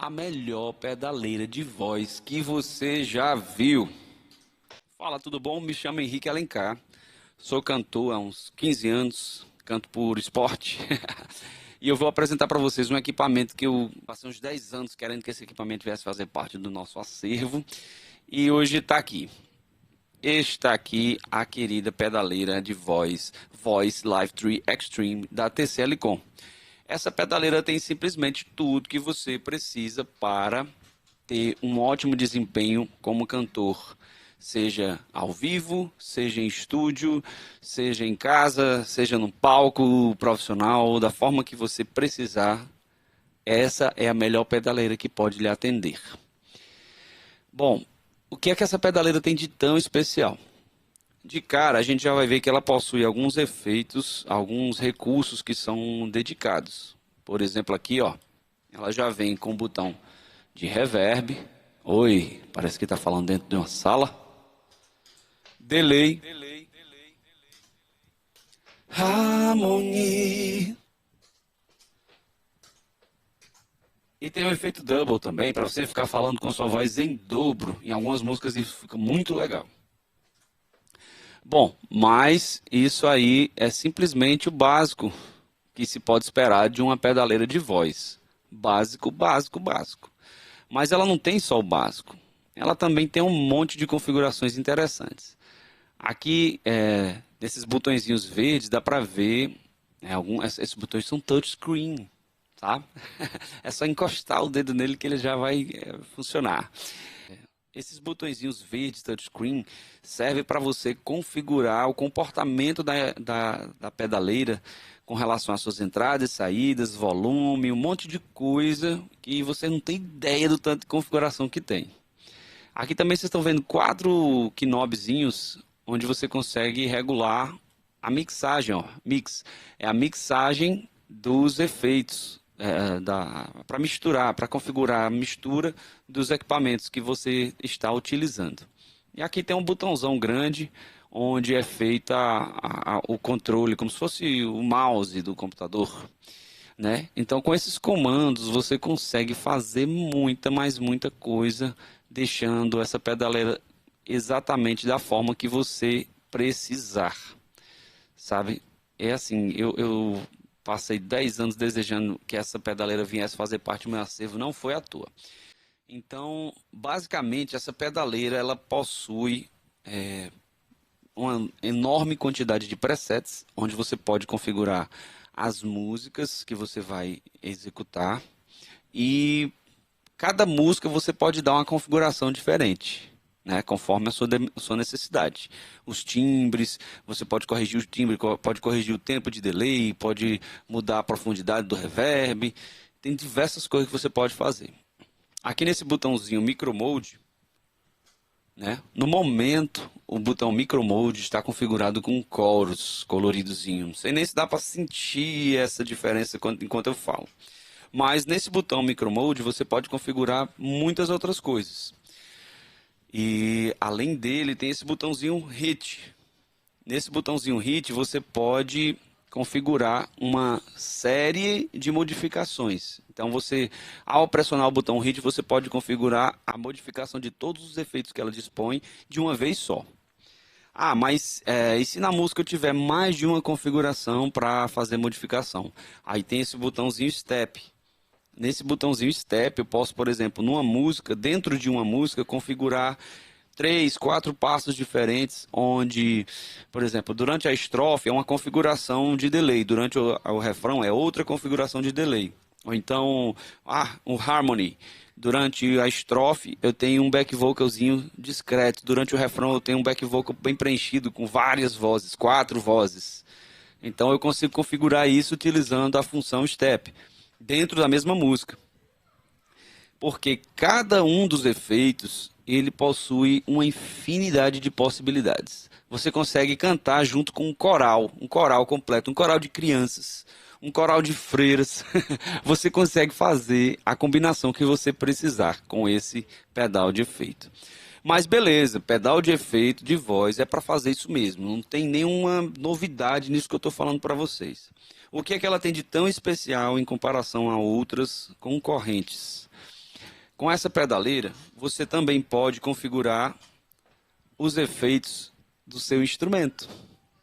a melhor pedaleira de voz que você já viu. Fala, tudo bom? Me chamo Henrique Alencar. Sou cantor há uns 15 anos, canto por esporte. E eu vou apresentar para vocês um equipamento que eu passei uns 10 anos querendo que esse equipamento viesse fazer parte do nosso acervo. E hoje está aqui. Está aqui a querida pedaleira de voz, Voice Live 3 Extreme da TC-Helicon. Essa pedaleira tem simplesmente tudo que você precisa para ter um ótimo desempenho como cantor, seja ao vivo, seja em estúdio, seja em casa, seja no palco profissional, da forma que você precisar. Essa é a melhor pedaleira que pode lhe atender. Bom, o que é que essa pedaleira tem de tão especial? De cara, a gente já vai ver que ela possui alguns efeitos, alguns recursos que são dedicados. Por exemplo, aqui, ó, ela já vem com o botão de reverb. Oi, parece que está falando dentro de uma sala. Delay. Harmony. E tem o efeito double também, para você ficar falando com sua voz em dobro. Em algumas músicas isso fica muito legal. Bom, mas isso aí é simplesmente o básico que se pode esperar de uma pedaleira de voz. Básico, básico, básico. Mas ela não tem só o básico. Ela também tem um monte de configurações interessantes. Aqui, nesses botõezinhos verdes, dá para ver, esses botões são touchscreen, tá? É só encostar o dedo nele que ele já vai funcionar. Esses botõezinhos verdes touchscreen servem para você configurar o comportamento da pedaleira com relação às suas entradas e saídas, volume, um monte de coisa que você não tem ideia do tanto de configuração que tem. Aqui também vocês estão vendo 4 knobzinhos onde você consegue regular a mixagem. Mix é a mixagem dos efeitos. Para misturar, para configurar a mistura dos equipamentos que você está utilizando. E aqui tem um botãozão grande onde é feito o controle, como se fosse o mouse do computador, né? Então, com esses comandos você consegue fazer muita, mas muita coisa, deixando essa pedaleira exatamente da forma que você precisar, sabe? É assim, eu passei 10 anos desejando que essa pedaleira viesse fazer parte do meu acervo, não foi à toa. Então, basicamente, essa pedaleira ela possui uma enorme quantidade de presets, onde você pode configurar as músicas que você vai executar. E cada música você pode dar uma configuração diferente, né, conforme a sua necessidade. Os timbres, você pode corrigir o timbre, pode corrigir o tempo de delay, pode mudar a profundidade do reverb. Tem diversas coisas que você pode fazer. Aqui nesse botãozinho Micro Mode, né, no momento o botão Micro Mode está configurado com um chorus coloridozinho. Não sei nem se dá para sentir essa diferença enquanto eu falo. Mas nesse botão Micro Mode você pode configurar muitas outras coisas. E além dele tem esse botãozinho Hit. Nesse botãozinho Hit você pode configurar uma série de modificações. Então você, ao pressionar o botão Hit, você pode configurar a modificação de todos os efeitos que ela dispõe de uma vez só. Ah, mas e se na música eu tiver mais de uma configuração para fazer modificação? Aí tem esse botãozinho Step. Nesse botãozinho Step, eu posso, por exemplo, numa música, dentro de uma música, configurar 3, 4 passos diferentes, onde, por exemplo, durante a estrofe é uma configuração de delay, durante o refrão é outra configuração de delay. Ou então, o harmony. Durante a estrofe eu tenho um back vocalzinho discreto, durante o refrão eu tenho um back vocal bem preenchido, com várias vozes, 4 vozes. Então eu consigo configurar isso utilizando a função Step dentro da mesma música, porque cada um dos efeitos ele possui uma infinidade de possibilidades. Você consegue cantar junto com um coral completo, um coral de crianças, um coral de freiras. Você consegue fazer a combinação que você precisar com esse pedal de efeito. Mas beleza, pedal de efeito de voz é para fazer isso mesmo. Não tem nenhuma novidade nisso que eu estou falando para vocês. O que é que ela tem de tão especial em comparação a outras concorrentes? Com essa pedaleira, você também pode configurar os efeitos do seu instrumento.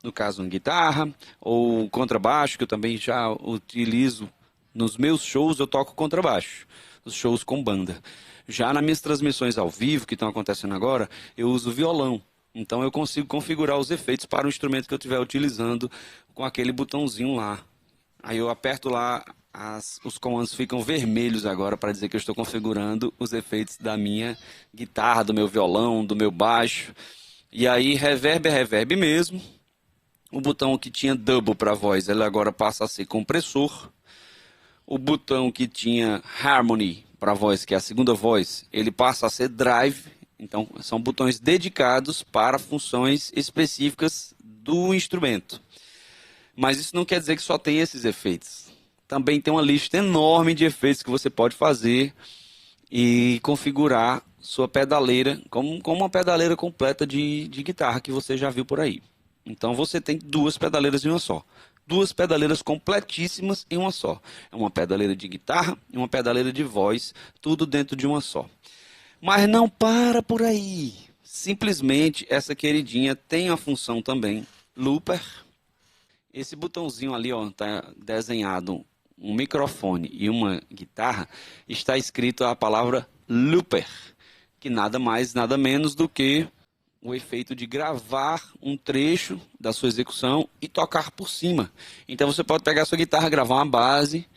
No caso, uma guitarra ou contrabaixo, que eu também já utilizo nos meus shows, eu toco contrabaixo, os shows com banda. Já nas minhas transmissões ao vivo, que estão acontecendo agora, eu uso violão. Então eu consigo configurar os efeitos para o instrumento que eu estiver utilizando com aquele botãozinho lá. Aí eu aperto lá, os comandos ficam vermelhos agora para dizer que eu estou configurando os efeitos da minha guitarra, do meu violão, do meu baixo. E aí reverb é reverb mesmo. O botão que tinha double para voz, ele agora passa a ser compressor. O botão que tinha harmony para voz, que é a segunda voz, ele passa a ser drive. Então são botões dedicados para funções específicas do instrumento. Mas isso não quer dizer que só tem esses efeitos. Também tem uma lista enorme de efeitos que você pode fazer e configurar sua pedaleira como uma pedaleira completa de guitarra que você já viu por aí. Então você tem duas pedaleiras em uma só. Duas pedaleiras completíssimas em uma só. É uma pedaleira de guitarra e uma pedaleira de voz, tudo dentro de uma só. Mas não para por aí. Simplesmente essa queridinha tem a função também looper. Esse botãozinho ali, ó, tá desenhado um microfone e uma guitarra, está escrito a palavra looper, que nada mais, nada menos do que o efeito de gravar um trecho da sua execução e tocar por cima. Então você pode pegar a sua guitarra, gravar uma base,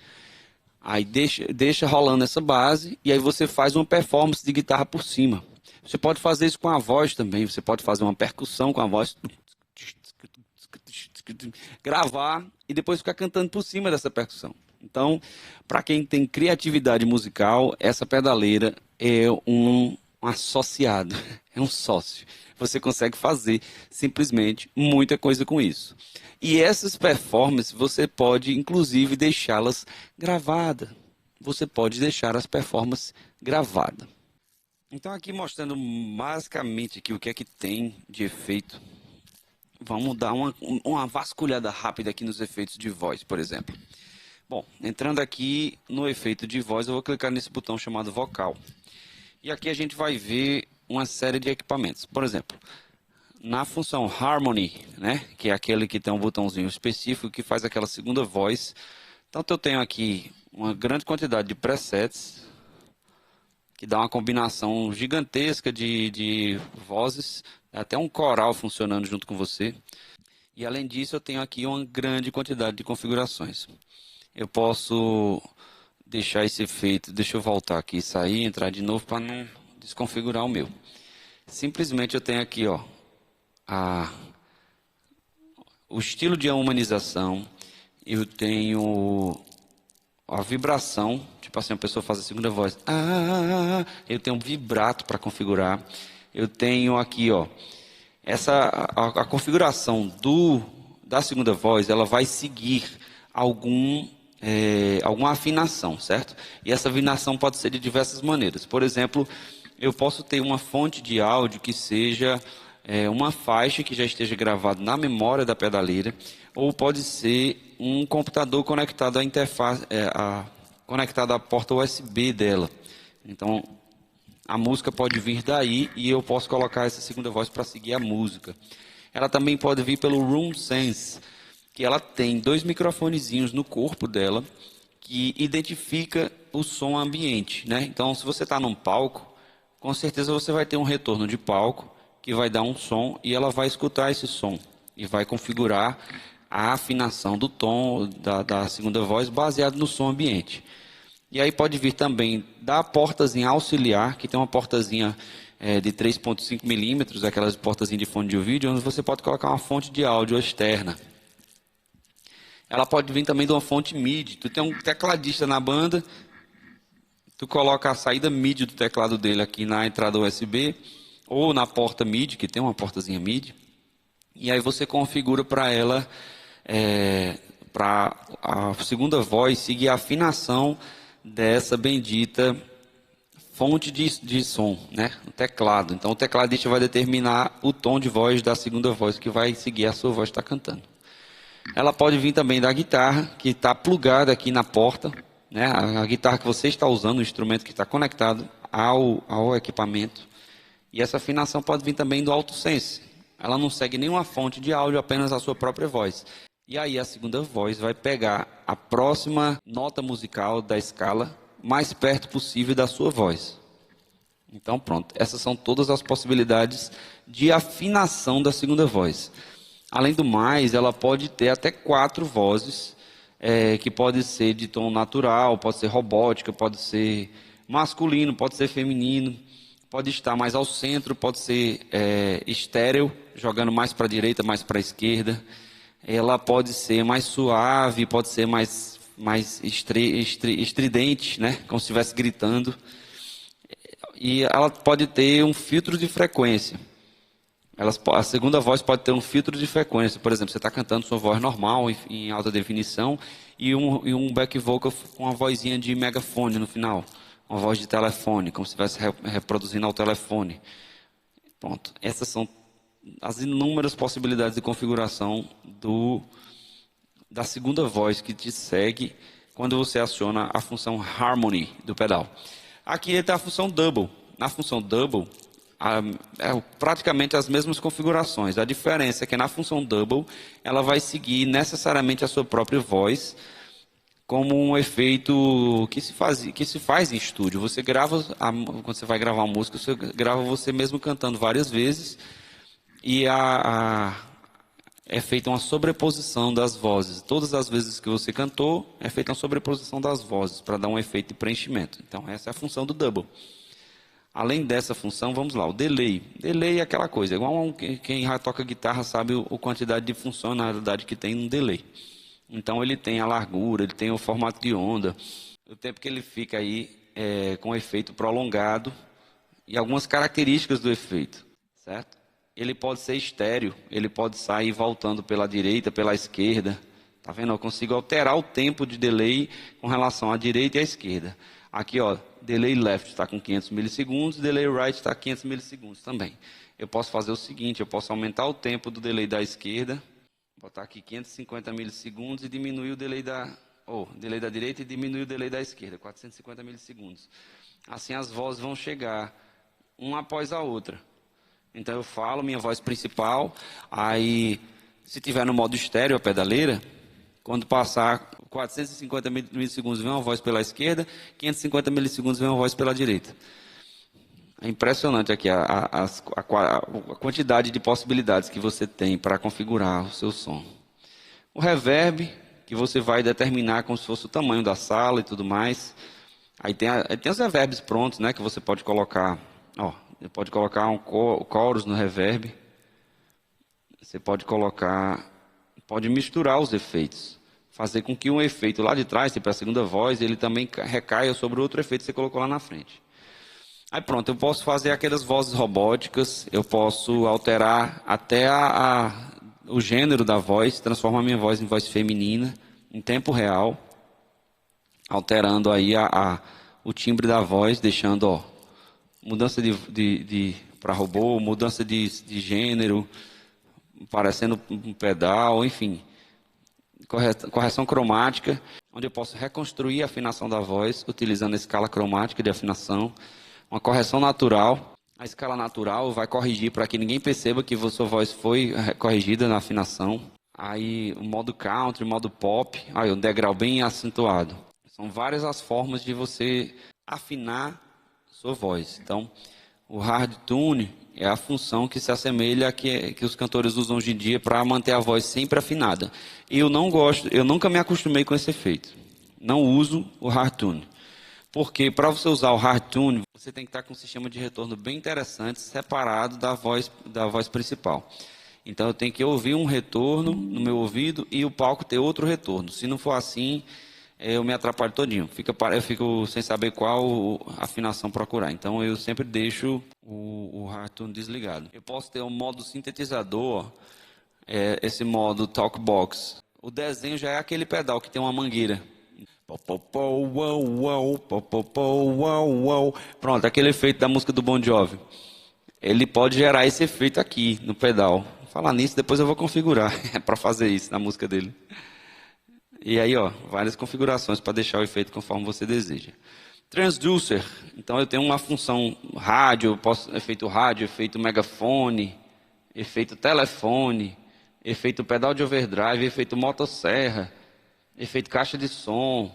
aí deixa rolando essa base e aí você faz uma performance de guitarra por cima. Você pode fazer isso com a voz também, você pode fazer uma percussão com a voz, gravar e depois ficar cantando por cima dessa percussão. Então, para quem tem criatividade musical, essa pedaleira é um associado, é um sócio. Você consegue fazer simplesmente muita coisa com isso. E essas performances você pode inclusive deixá-las gravadas. Você pode deixar as performances gravadas. Então aqui mostrando basicamente aqui o que é que tem de efeito. Vamos dar uma vasculhada rápida aqui nos efeitos de voz, por exemplo. Bom, entrando aqui no efeito de voz, eu vou clicar nesse botão chamado vocal. E aqui a gente vai ver uma série de equipamentos. Por exemplo, na função Harmony, né, que é aquele que tem um botãozinho específico que faz aquela segunda voz. Então eu tenho aqui uma grande quantidade de presets, que dá uma combinação gigantesca de vozes, até um coral funcionando junto com você. E além disso eu tenho aqui uma grande quantidade de configurações. Eu posso deixar esse efeito, deixa eu voltar aqui, sair, entrar de novo para não desconfigurar o meu. Simplesmente eu tenho aqui, ó, o estilo de humanização, eu tenho a vibração, tipo assim, a pessoa faz a segunda voz, eu tenho um vibrato para configurar, eu tenho aqui, ó, a configuração da segunda voz, ela vai seguir alguma afinação, certo? E essa afinação pode ser de diversas maneiras. Por exemplo, eu posso ter uma fonte de áudio que seja uma faixa que já esteja gravada na memória da pedaleira, ou pode ser um computador conectado à interface, conectado à porta USB dela. Então, a música pode vir daí e eu posso colocar essa segunda voz para seguir a música. Ela também pode vir pelo Room Sense, que ela tem dois microfonezinhos no corpo dela que identifica o som ambiente, né? Então, se você está num palco, com certeza você vai ter um retorno de palco que vai dar um som e ela vai escutar esse som e vai configurar a afinação do tom da segunda voz baseado no som ambiente. E aí pode vir também da portazinha auxiliar, que tem uma portazinha de 3,5 milímetros, aquelas portazinhas de fone de ouvido, onde você pode colocar uma fonte de áudio externa. Ela pode vir também de uma fonte MIDI. Tu tem um tecladista na banda, tu coloca a saída MIDI do teclado dele aqui na entrada USB, ou na porta MIDI, que tem uma portazinha MIDI, e aí você configura para ela, para a segunda voz seguir a afinação dessa bendita fonte de som, né? O teclado. Então o tecladista vai determinar o tom de voz da segunda voz que vai seguir a sua voz estar cantando. Ela pode vir também da guitarra, que está plugada aqui na porta. né? A guitarra que você está usando, o instrumento que está conectado ao equipamento. E essa afinação pode vir também do AutoSense. Ela não segue nenhuma fonte de áudio, apenas a sua própria voz. E aí a segunda voz vai pegar a próxima nota musical da escala mais perto possível da sua voz. Então pronto, essas são todas as possibilidades de afinação da segunda voz. Além do mais, ela pode ter até 4 vozes, que pode ser de tom natural, pode ser robótica, pode ser masculino, pode ser feminino, pode estar mais ao centro, pode ser estéreo, jogando mais para a direita, mais para a esquerda. Ela pode ser mais suave, pode ser mais estridente, né? Como se estivesse gritando. E ela pode ter um filtro de frequência. A segunda voz pode ter um filtro de frequência. Por exemplo, você está cantando sua voz normal, em alta definição, e um back vocal com uma vozinha de megafone no final. Uma voz de telefone, como se estivesse reproduzindo ao telefone. Pronto. Essas são as inúmeras possibilidades de configuração da segunda voz que te segue quando você aciona a função Harmony do pedal. Aqui está a função Double. Na função Double, praticamente as mesmas configurações. A diferença é que na função Double, ela vai seguir necessariamente a sua própria voz, como um efeito que se faz em estúdio. Você grava, quando você vai gravar uma música, você grava você mesmo cantando várias vezes, e é feita uma sobreposição das vozes. Todas as vezes que você cantou, é feita uma sobreposição das vozes, para dar um efeito de preenchimento. Então, essa é a função do double. Além dessa função, vamos lá, o delay. Delay é aquela coisa, igual quem já toca guitarra sabe a quantidade de funcionalidade que tem no delay. Então, ele tem a largura, ele tem o formato de onda, o tempo que ele fica aí com efeito prolongado e algumas características do efeito, certo? Ele pode ser estéreo, ele pode sair voltando pela direita, pela esquerda. Tá vendo? Eu consigo alterar o tempo de delay com relação à direita e à esquerda. Aqui, ó, delay left está com 500 milissegundos, delay right está 500 milissegundos também. Eu posso fazer o seguinte, eu posso aumentar o tempo do delay da esquerda, botar aqui 550 milissegundos e diminuir o delay delay da direita e diminuir o delay da esquerda, 450 milissegundos. Assim as vozes vão chegar uma após a outra. Então eu falo minha voz principal, aí se tiver no modo estéreo a pedaleira, quando passar 450 milissegundos vem uma voz pela esquerda, 550 milissegundos vem uma voz pela direita. É impressionante aqui a quantidade de possibilidades que você tem para configurar o seu som. O reverb, que você vai determinar como se fosse o tamanho da sala e tudo mais. Aí tem os reverbs prontos, né, que você pode colocar, ó. Você pode colocar um chorus no reverb. Você pode misturar os efeitos. Fazer com que um efeito lá de trás, tipo a segunda voz, ele também recaia sobre outro efeito que você colocou lá na frente. Aí pronto, eu posso fazer aquelas vozes robóticas, eu posso alterar até o gênero da voz, transformar minha voz em voz feminina, em tempo real, alterando aí o timbre da voz, deixando, ó, mudança para robô, mudança de gênero, parecendo um pedal, enfim. Correção cromática, onde eu posso reconstruir a afinação da voz, utilizando a escala cromática de afinação. Uma correção natural. A escala natural vai corrigir para que ninguém perceba que a sua voz foi corrigida na afinação. Aí o modo country, o modo pop, aí um degrau bem acentuado. São várias as formas de você afinar sua voz. Então, o hard tune é a função que se assemelha a que os cantores usam hoje em dia para manter a voz sempre afinada. E eu nunca me acostumei com esse efeito. Não uso o hard tune. Porque para você usar o hard tune, você tem que estar com um sistema de retorno bem interessante, separado da voz principal. Então eu tenho que ouvir um retorno no meu ouvido e o palco ter outro retorno. Se não for assim, eu me atrapalho todinho. Eu fico sem saber qual afinação procurar. Então eu sempre deixo o hard tune desligado. Eu posso ter um modo sintetizador, esse modo talkbox. O desenho já é aquele pedal que tem uma mangueira. Pronto, aquele efeito da música do Bon Jovi. Ele pode gerar esse efeito aqui no pedal. Falar nisso, depois eu vou configurar para fazer isso na música dele. E aí, ó, várias configurações para deixar o efeito conforme você deseja. Transducer, então eu tenho uma função rádio, efeito rádio, efeito megafone, efeito telefone, efeito pedal de overdrive, efeito motosserra, efeito caixa de som,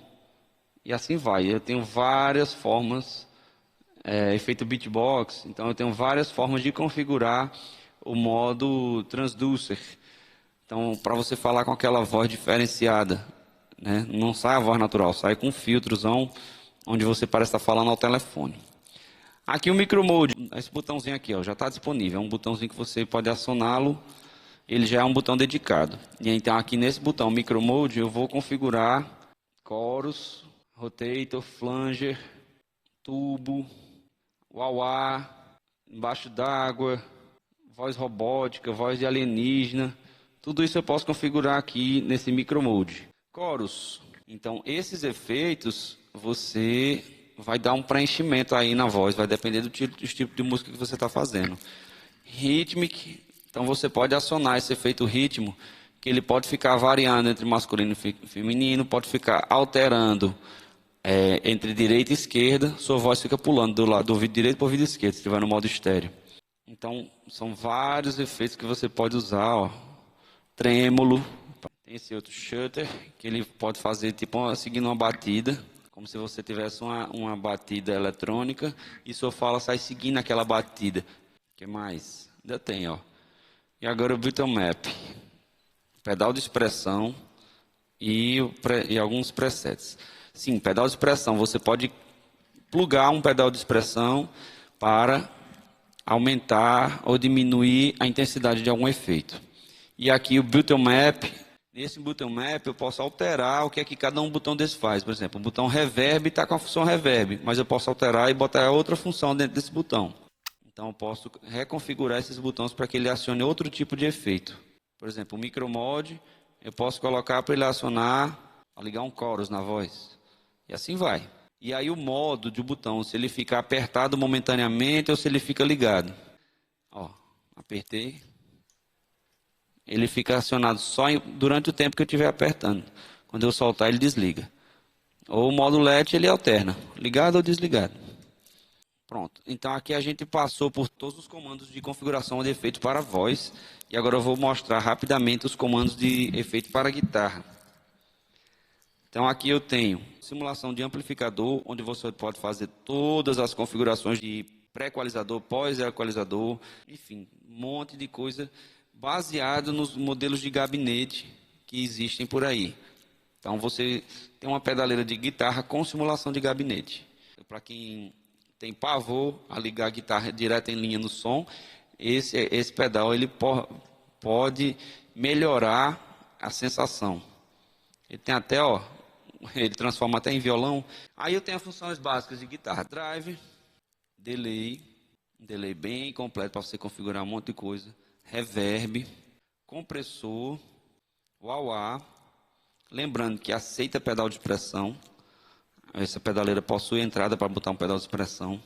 e assim vai. Eu tenho várias formas, efeito beatbox, então eu tenho várias formas de configurar o modo transducer. Então, para você falar com aquela voz diferenciada, né? Não sai a voz natural, sai com um filtrozão, onde você parece estar falando ao telefone. Aqui o Micro Mode, esse botãozinho aqui, ó, já está disponível. É um botãozinho que você pode acioná-lo, ele já é um botão dedicado. E então aqui nesse botão Micro Mode eu vou configurar chorus, rotator, flanger, tubo, wah-wah, embaixo d'água, voz robótica, voz de alienígena. Tudo isso eu posso configurar aqui nesse Micro Mode. Chorus. Então, esses efeitos, você vai dar um preenchimento aí na voz, vai depender do tipo de música que você está fazendo. Rhythmic. Então, você pode acionar esse efeito ritmo, que ele pode ficar variando entre masculino e feminino, pode ficar alterando entre direita e esquerda, sua voz fica pulando do lado do ouvido direito para o ouvido esquerdo, se estiver no modo estéreo. Então, são vários efeitos que você pode usar, ó. Trêmulo, tem esse outro shutter, que ele pode fazer tipo seguindo uma batida, como se você tivesse uma batida eletrônica, e sua fala sai seguindo aquela batida. O que mais? Ainda tem, ó. E agora o Bitmap, pedal de expressão e alguns presets. Sim, pedal de expressão, você pode plugar um pedal de expressão para aumentar ou diminuir a intensidade de algum efeito. E aqui o Bitmap, nesse Bitmap eu posso alterar o que é que cada um botão desse faz. Por exemplo, o botão reverb está com a função reverb, mas eu posso alterar e botar outra função dentro desse botão. Então eu posso reconfigurar esses botões para que ele acione outro tipo de efeito. Por exemplo, o Micro Mode, eu posso colocar para ele acionar, ligar um chorus na voz. E assim vai. E aí o modo de botão, se ele fica apertado momentaneamente ou se ele fica ligado. Ó, apertei. Ele fica acionado só durante o tempo que eu estiver apertando. Quando eu soltar, ele desliga. Ou o modo LED, ele alterna, ligado ou desligado. Pronto. Então aqui a gente passou por todos os comandos de configuração de efeito para voz. E agora eu vou mostrar rapidamente os comandos de efeito para guitarra. Então aqui eu tenho simulação de amplificador, onde você pode fazer todas as configurações de pré-equalizador, pós-equalizador, enfim, um monte de coisa baseado nos modelos de gabinete que existem por aí. Então você tem uma pedaleira de guitarra com simulação de gabinete. Para quem tem pavor a ligar a guitarra direto em linha no som, esse pedal ele pode melhorar a sensação. Ele tem até, ó, ele transforma até em violão. Aí eu tenho as funções básicas de guitarra: drive, delay, um delay bem completo para você configurar um monte de coisa, reverb, compressor, wah-wah. Lembrando que aceita pedal de expressão. Essa pedaleira possui entrada para botar um pedal de expressão.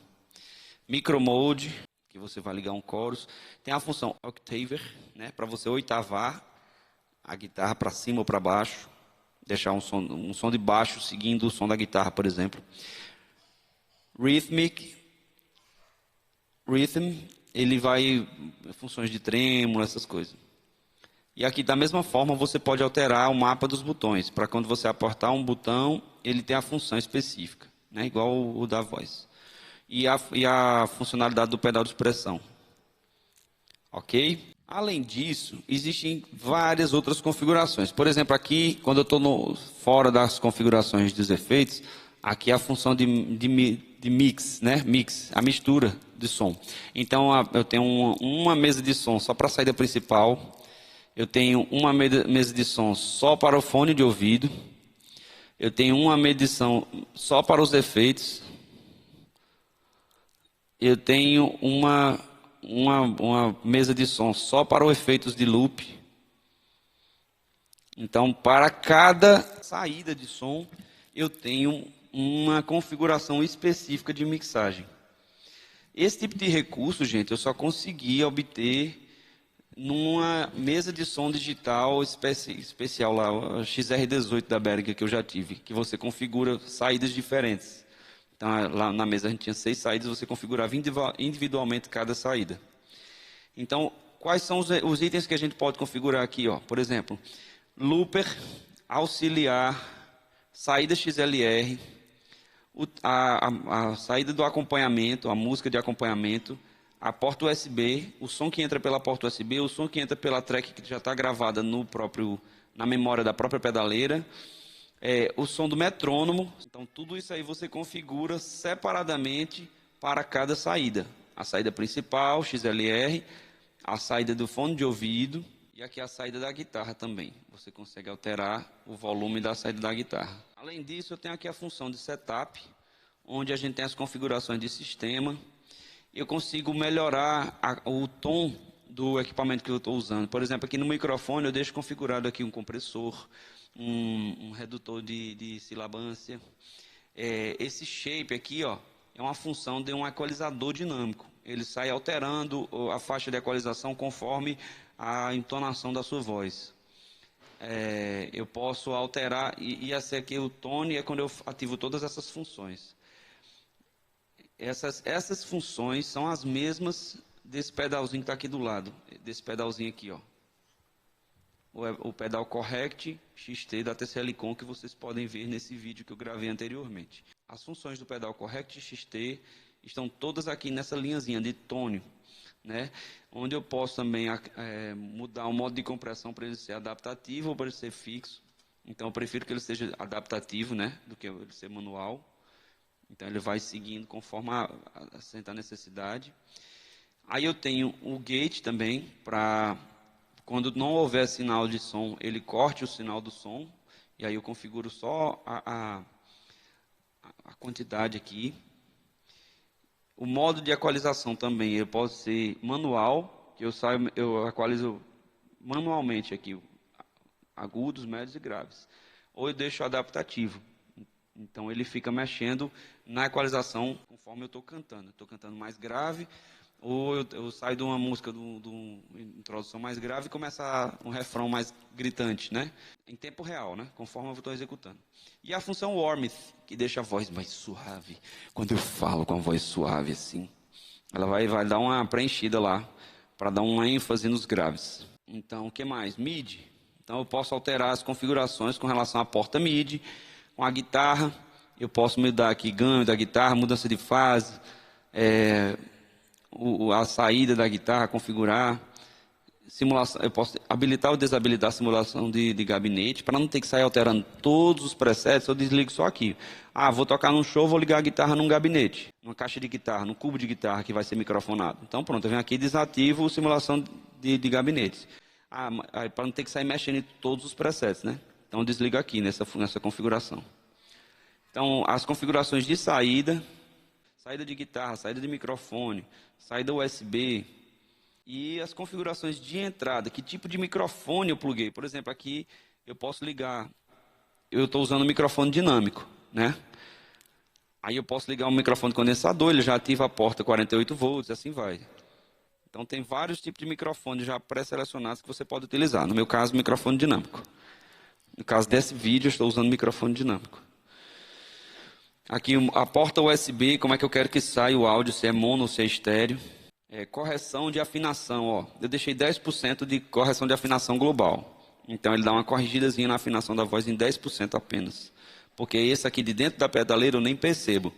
Micro Mode, que você vai ligar um chorus. Tem a função octaver, né, para você oitavar a guitarra para cima ou para baixo. Deixar um som de baixo seguindo o som da guitarra, por exemplo. Rhythm, ele vai funções de trêmulo, essas coisas. E aqui, da mesma forma, você pode alterar o mapa dos botões, para quando você apertar um botão, ele tem a função específica, né? Igual o da voz. E a funcionalidade do pedal de expressão. Ok? Além disso, existem várias outras configurações. Por exemplo, aqui, quando eu estou fora das configurações dos efeitos, aqui é a função de mix, né? Mix, a mistura de som. Então, eu tenho uma mesa de som só para a saída principal. Eu tenho uma mesa de som só para o fone de ouvido. Eu tenho uma medição só para os efeitos. Eu tenho uma mesa de som só para os efeitos de loop. Então, para cada saída de som, eu tenho uma configuração específica de mixagem. Esse tipo de recurso, gente, eu só consegui obter numa mesa de som digital especial lá, a XR18 da Behringer que eu já tive, que você configura saídas diferentes. Então, lá na mesa a gente tinha 6 saídas, você configurava individualmente cada saída. Então, quais são os itens que a gente pode configurar aqui? Ó? Por exemplo, looper, auxiliar, saída XLR, a saída do acompanhamento, a música de acompanhamento, a porta USB, o som que entra pela porta USB, o som que entra pela track que já está gravada na memória da própria pedaleira, o som do metrônomo. Então, tudo isso aí você configura separadamente para cada saída. A saída principal, XLR, a saída do fone de ouvido e aqui a saída da guitarra também. Você consegue alterar o volume da saída da guitarra. Além disso, eu tenho aqui a função de setup, onde a gente tem as configurações de sistema. Eu consigo melhorar o tom do equipamento que eu estou usando. Por exemplo, aqui no microfone eu deixo configurado aqui um compressor, um redutor de silabância. Esse shape aqui, ó, é uma função de um equalizador dinâmico. Ele sai alterando a faixa de equalização conforme a entonação da sua voz. Eu posso alterar, e esse aqui o tone é quando eu ativo todas essas funções. Essas funções são as mesmas desse pedalzinho que está aqui do lado, desse pedalzinho aqui, ó. O pedal Correct XT da TC-Helicon que vocês podem ver nesse vídeo que eu gravei anteriormente. As funções do pedal Correct XT estão todas aqui nessa linhazinha de tônio, né? Onde eu posso também mudar o modo de compressão para ele ser adaptativo ou para ele ser fixo. Então eu prefiro que ele seja adaptativo, né, do que ele ser manual. Então ele vai seguindo conforme a necessidade. Aí eu tenho o gate também, para quando não houver sinal de som, ele corte o sinal do som. E aí eu configuro só a quantidade aqui. O modo de equalização também, ele pode ser manual, que eu equalizo manualmente aqui, agudos, médios e graves. Ou eu deixo adaptativo. Então ele fica mexendo na equalização conforme eu estou cantando. Estou cantando mais grave, ou eu saio de uma música de uma introdução mais grave e começa um refrão mais gritante, né? Em tempo real, né? Conforme eu estou executando. E a função warmth, que deixa a voz mais suave. Quando eu falo com a voz suave assim, ela vai dar uma preenchida lá, para dar uma ênfase nos graves. Então, o que mais? MIDI. Então eu posso alterar as configurações com relação à porta MIDI. Com a guitarra, eu posso mudar aqui ganho da guitarra, mudança de fase, a saída da guitarra, configurar, simulação. Eu posso habilitar ou desabilitar a simulação de gabinete, para não ter que sair alterando todos os presets, eu desligo só aqui. Vou tocar num show, vou ligar a guitarra num gabinete, numa caixa de guitarra, num cubo de guitarra que vai ser microfonado. Então pronto, eu venho aqui e desativo a simulação de gabinetes. Para não ter que sair mexendo em todos os presets, né? Então, eu desligo aqui nessa configuração. Então, as configurações de saída de guitarra, saída de microfone, saída USB. E as configurações de entrada, que tipo de microfone eu pluguei. Por exemplo, aqui eu posso ligar, eu estou usando um microfone dinâmico, né? Aí eu posso ligar um microfone condensador, ele já ativa a porta 48 volts, assim vai. Então, tem vários tipos de microfone já pré-selecionados que você pode utilizar. No meu caso, microfone dinâmico. No caso desse vídeo, eu estou usando microfone dinâmico. Aqui a porta USB, como é que eu quero que saia o áudio, se é mono ou se é estéreo. Correção de afinação, ó. Eu deixei 10% de correção de afinação global. Então ele dá uma corrigidazinha na afinação da voz em 10% apenas. Porque esse aqui de dentro da pedaleira eu nem percebo.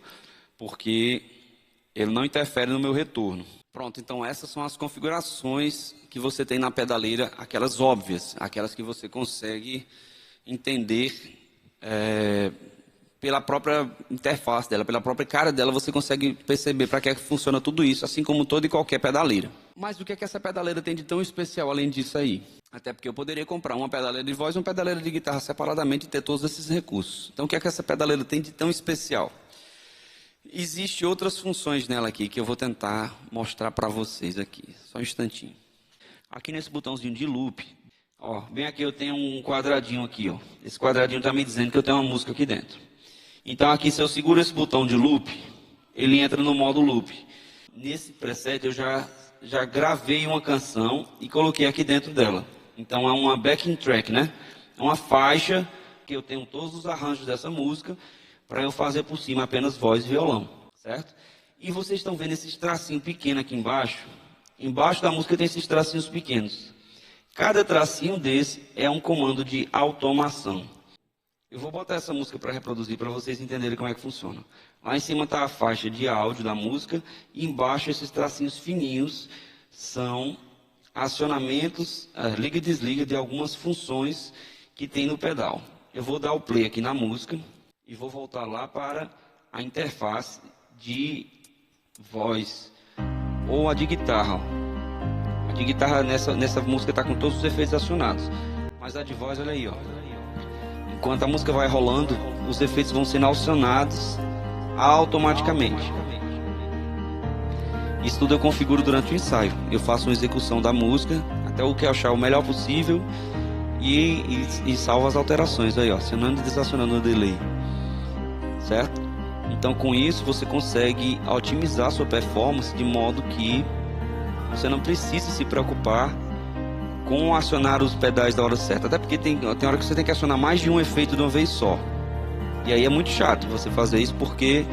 Porque ele não interfere no meu retorno. Pronto, então essas são as configurações que você tem na pedaleira, aquelas óbvias, aquelas que você consegue entender pela própria interface dela, pela própria cara dela, você consegue perceber para que funciona tudo isso, assim como toda e qualquer pedaleira. Mas o que é que essa pedaleira tem de tão especial além disso aí? Até porque eu poderia comprar uma pedaleira de voz e uma pedaleira de guitarra separadamente e ter todos esses recursos. Então o que é que essa pedaleira tem de tão especial? Existem outras funções nela aqui que eu vou tentar mostrar para vocês aqui. Só um instantinho. Aqui nesse botãozinho de loop, ó, bem aqui eu tenho um quadradinho aqui, ó. Esse quadradinho está me dizendo que eu tenho uma música aqui dentro. Então aqui se eu seguro esse botão de loop, ele entra no modo loop. nesse preset eu já gravei uma canção e coloquei aqui dentro dela. Então é uma backing track, né? É uma faixa que eu tenho todos os arranjos dessa música para eu fazer por cima apenas voz e violão, certo? E vocês estão vendo esses tracinhos pequenos aqui embaixo? Embaixo da música tem esses tracinhos pequenos. Cada tracinho desse é um comando de automação. Eu vou botar essa música para reproduzir para vocês entenderem como é que funciona. Lá em cima está a faixa de áudio da música e embaixo esses tracinhos fininhos são acionamentos, liga e desliga de algumas funções que tem no pedal. Eu vou dar o play aqui na música e vou voltar lá para a interface de voz ou a de guitarra. A de guitarra nessa música está com todos os efeitos acionados, mas a de voz, olha aí, ó. Enquanto a música vai rolando, os efeitos vão sendo acionados automaticamente. Isso tudo eu configuro durante o ensaio. Eu faço uma execução da música até o que eu achar o melhor possível e salvo as alterações aí, ó, acionando e desacionando o delay, certo? Então com isso você consegue otimizar sua performance de modo que você não precisa se preocupar com acionar os pedais da hora certa, até porque tem hora que você tem que acionar mais de um efeito de uma vez só, e aí é muito chato você fazer isso, porque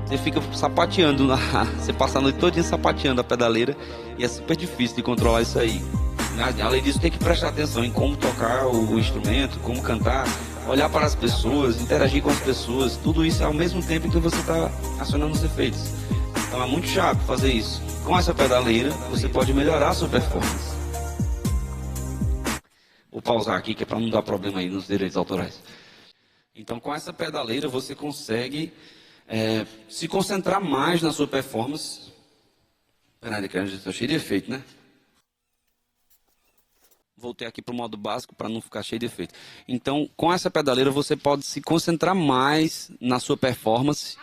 você fica sapateando, você passa a noite todinha sapateando a pedaleira, e é super difícil de controlar isso aí. Além disso, tem que prestar atenção em como tocar o instrumento, como cantar, olhar para as pessoas, interagir com as pessoas, tudo isso ao mesmo tempo que você está acionando os efeitos. Então é muito chato fazer isso. Com essa pedaleira, você pode melhorar a sua performance. Vou pausar aqui, que é para não dar problema aí nos direitos autorais. Então, com essa pedaleira, você consegue se concentrar mais na sua performance. Peraí, que eu estou cheio de efeito, né? Voltei aqui para o modo básico para não ficar cheio de efeito. Então, com essa pedaleira, você pode se concentrar mais na sua performance,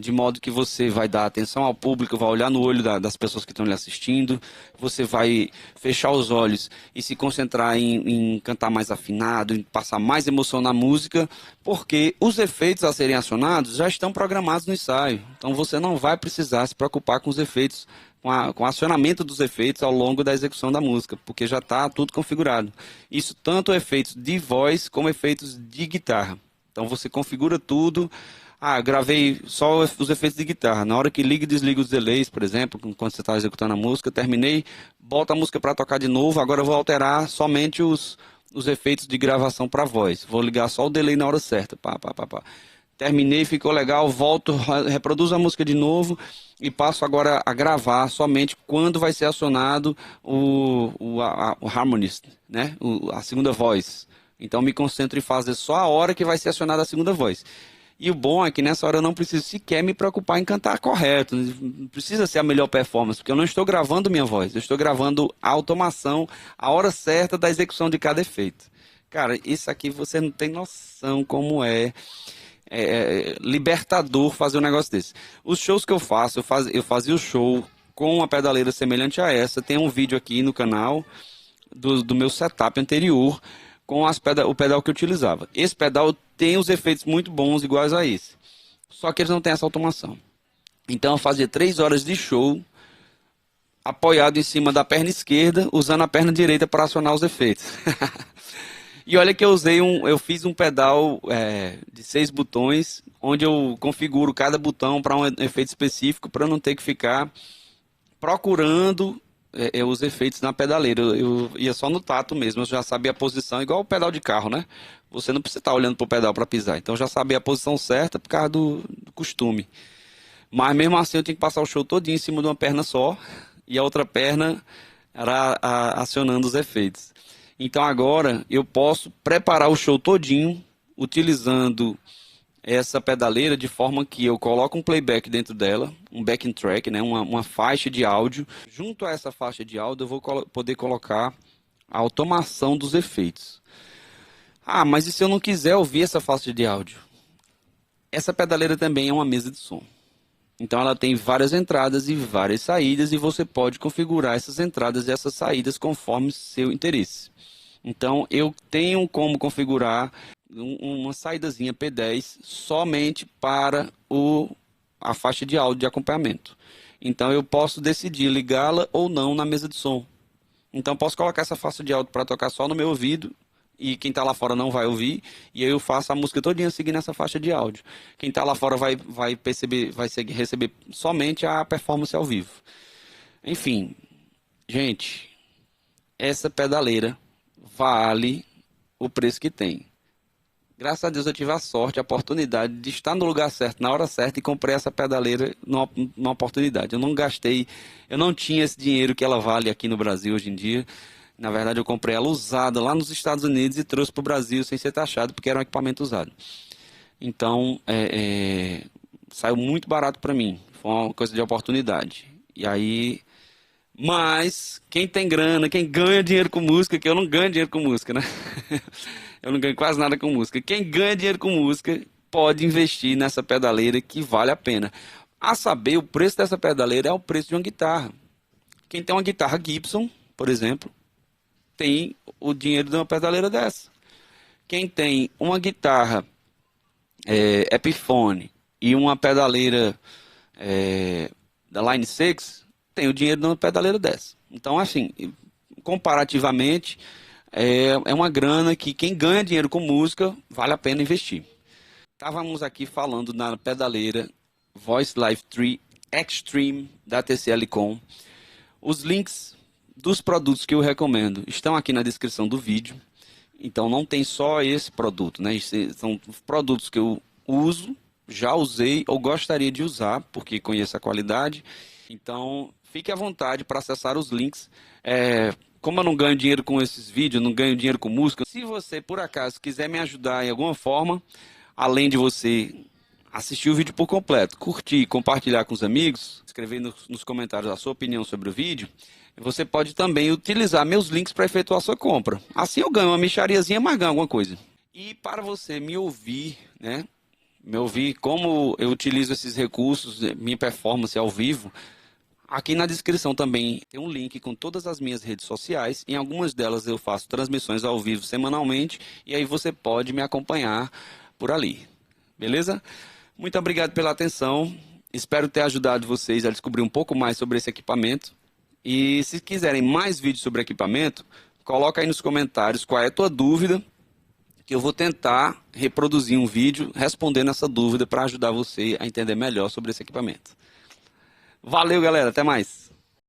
de modo que você vai dar atenção ao público, vai olhar no olho das pessoas que estão lhe assistindo, você vai fechar os olhos e se concentrar em cantar mais afinado, em passar mais emoção na música, porque os efeitos a serem acionados já estão programados no ensaio. Então você não vai precisar se preocupar com os efeitos, com o acionamento dos efeitos ao longo da execução da música, porque já está tudo configurado. Isso tanto efeitos de voz como efeitos de guitarra. Então você configura tudo. Gravei só os efeitos de guitarra. Na hora que liga e desliga os delays, por exemplo, quando você está executando a música, terminei, bota a música para tocar de novo, agora eu vou alterar somente os efeitos de gravação para voz. Vou ligar só o delay na hora certa. Terminei, ficou legal, volto, reproduzo a música de novo e passo agora a gravar somente quando vai ser acionado o harmonist, né? A segunda voz. Então me concentro em fazer só a hora que vai ser acionada a segunda voz. E o bom é que nessa hora eu não preciso sequer me preocupar em cantar correto. Não precisa ser a melhor performance, porque eu não estou gravando minha voz. Eu estou gravando a automação, a hora certa da execução de cada efeito. Cara, isso aqui você não tem noção como é libertador fazer um negócio desse. Os shows que eu faço, eu fazia o show com uma pedaleira semelhante a essa. Tem um vídeo aqui no canal do meu setup anterior, com o pedal que eu utilizava. Esse pedal tem os efeitos muito bons iguais a esse, só que eles não têm essa automação. Então eu fazia 3 horas de show apoiado em cima da perna esquerda, usando a perna direita para acionar os efeitos. E olha que eu fiz um pedal de 6 botões, onde eu configuro cada botão para um efeito específico, para não ter que ficar procurando os efeitos na pedaleira. Eu ia só no tato mesmo, eu já sabia a posição, igual o pedal de carro, né? Você não precisa estar olhando para o pedal para pisar, então eu já sabia a posição certa por causa do costume. Mas mesmo assim eu tinha que passar o show todinho em cima de uma perna só, e a outra perna era acionando os efeitos. Então agora eu posso preparar o show todinho utilizando essa pedaleira de forma que eu coloco um playback dentro dela, um backing track, né, uma faixa de áudio. Junto a essa faixa de áudio eu vou poder colocar a automação dos efeitos. Mas e se eu não quiser ouvir essa faixa de áudio? Essa pedaleira também é uma mesa de som. Então ela tem várias entradas e várias saídas e você pode configurar essas entradas e essas saídas conforme seu interesse. Então eu tenho como configurar uma saídazinha P10 somente para a faixa de áudio de acompanhamento. Então eu posso decidir ligá-la ou não na mesa de som. Então posso colocar essa faixa de áudio para tocar só no meu ouvido e quem está lá fora não vai ouvir, e aí eu faço a música todinha seguindo essa faixa de áudio. Quem está lá fora vai perceber, receber somente a performance ao vivo. Enfim, gente, essa pedaleira vale o preço que tem. Graças a Deus eu tive a sorte, a oportunidade de estar no lugar certo, na hora certa, e comprei essa pedaleira numa oportunidade. Eu não gastei, eu não tinha esse dinheiro que ela vale aqui no Brasil hoje em dia. Na verdade, eu comprei ela usada lá nos Estados Unidos e trouxe para o Brasil sem ser taxado, porque era um equipamento usado. Então, saiu muito barato para mim. Foi uma coisa de oportunidade. E aí... Mas, quem tem grana, quem ganha dinheiro com música, que eu não ganho dinheiro com música, né? Eu não ganho quase nada com música. Quem ganha dinheiro com música pode investir nessa pedaleira que vale a pena. A saber, o preço dessa pedaleira é o preço de uma guitarra. Quem tem uma guitarra Gibson, por exemplo, tem o dinheiro de uma pedaleira dessa. Quem tem uma guitarra Epiphone e uma pedaleira da Line 6, tem o dinheiro de uma pedaleira dessa. Então, assim, comparativamente, é uma grana que quem ganha dinheiro com música vale a pena investir. Estávamos aqui falando na pedaleira Voice Live 3 Extreme da TC-Helicon. Os links dos produtos que eu recomendo estão aqui na descrição do vídeo. Então não tem só esse produto, né? São produtos que eu uso, já usei ou gostaria de usar, porque conheço a qualidade. Então fique à vontade para acessar os links. Como eu não ganho dinheiro com esses vídeos, não ganho dinheiro com música, se você por acaso quiser me ajudar em alguma forma, além de você assistir o vídeo por completo, curtir, compartilhar com os amigos, escrever nos comentários a sua opinião sobre o vídeo, você pode também utilizar meus links para efetuar a sua compra. Assim eu ganho uma mixariazinha, mas ganho alguma coisa. E para você me ouvir, né? Me ouvir como eu utilizo esses recursos, minha performance ao vivo, aqui na descrição também tem um link com todas as minhas redes sociais. Em algumas delas eu faço transmissões ao vivo semanalmente, e aí você pode me acompanhar por ali. Beleza? Muito obrigado pela atenção. Espero ter ajudado vocês a descobrir um pouco mais sobre esse equipamento. E se quiserem mais vídeos sobre equipamento, coloca aí nos comentários qual é a tua dúvida, que eu vou tentar reproduzir um vídeo respondendo essa dúvida para ajudar você a entender melhor sobre esse equipamento. Valeu, galera. Até mais.